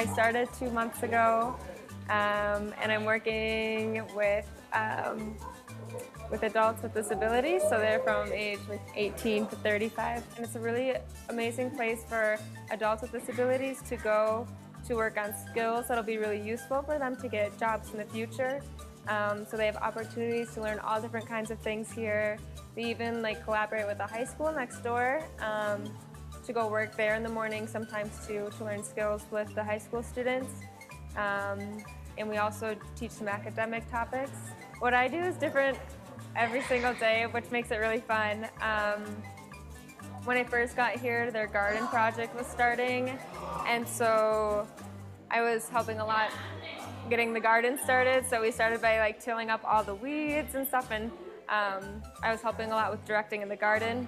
started 2 months ago, and I'm working with adults with disabilities, so they're from age 18 to 35. And it's a really amazing place for adults with disabilities to go to work on skills that'll be really useful for them to get jobs in the future. So they have opportunities to learn all different kinds of things here. They even collaborate with a high school next door to go work there in the morning sometimes too, to learn skills with the high school students. And we also teach some academic topics. What I do is different every single day, which makes it really fun. When I first got here, their garden project was starting, and so I was helping a lot getting the garden started. So we started by tilling up all the weeds and stuff, and I was helping a lot with directing in the garden,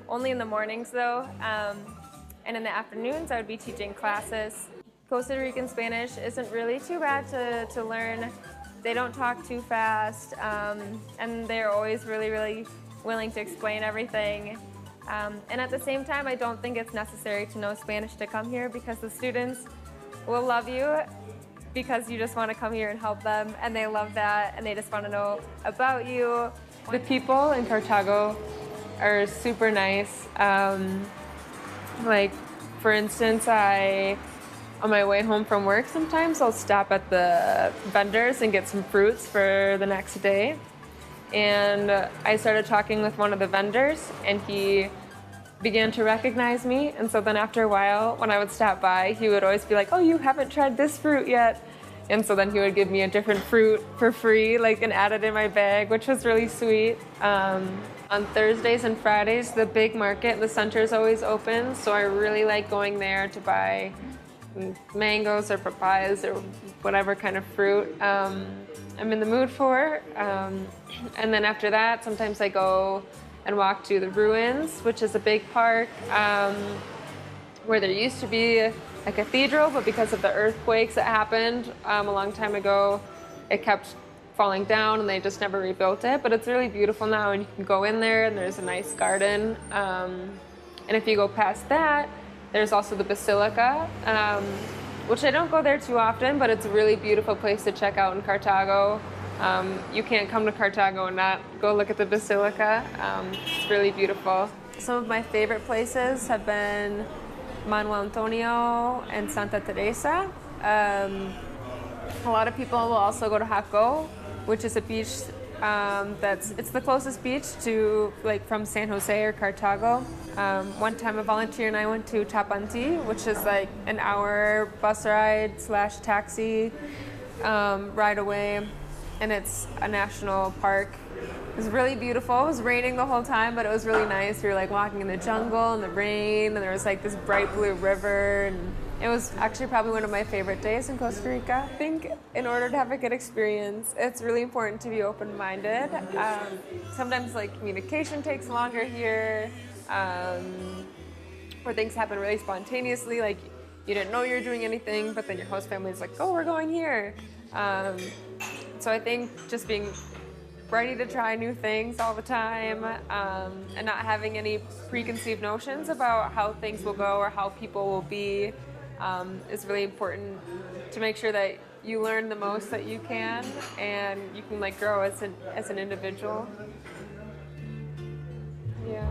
only in the mornings though, and in the afternoons I would be teaching classes. Costa Rican Spanish isn't really too bad to learn. They don't talk too fast, and they're always really willing to explain everything. And at the same time, I don't think it's necessary to know Spanish to come here, because the students will love you because you just want to come here and help them, and they love that, and they just want to know about you. The people in Cartago are super nice. For instance, on my way home from work, sometimes I'll stop at the vendors and get some fruits for the next day. And I started talking with one of the vendors, and he began to recognize me. And so then after a while, when I would stop by, he would always be like, "Oh, you haven't tried this fruit yet." And so then he would give me a different fruit for free, and add it in my bag, which was really sweet. On Thursdays and Fridays, the big market in the center is always open, so I really like going there to buy mangoes or papayas or whatever kind of fruit I'm in the mood for. And then after that, sometimes I go and walk to the ruins, which is a big park where there used to be a cathedral, but because of the earthquakes that happened a long time ago, it kept falling down and they just never rebuilt it. But it's really beautiful now, and you can go in there and there's a nice garden. And if you go past that, there's also the Basilica, which I don't go there too often, but it's a really beautiful place to check out in Cartago. You can't come to Cartago and not go look at the Basilica. It's really beautiful. Some of my favorite places have been Manuel Antonio and Santa Teresa. A lot of people will also go to Jaco, which is a beach it's the closest beach to from San Jose or Cartago. One time a volunteer and I went to Tapanti, which is an hour bus ride / taxi ride away, and it's a national park. It was really beautiful. It was raining the whole time, but it was really nice. We were walking in the jungle in the rain, and there was this bright blue river, and it was actually probably one of my favorite days in Costa Rica. I think in order to have a good experience, it's really important to be open-minded. Sometimes communication takes longer here, or things happen really spontaneously, you didn't know you were doing anything, but then your host family is "Oh, we're going here." So I think just being ready to try new things all the time, and not having any preconceived notions about how things will go or how people will be is really important, to make sure that you learn the most that you can, and you can grow as an individual. Yeah.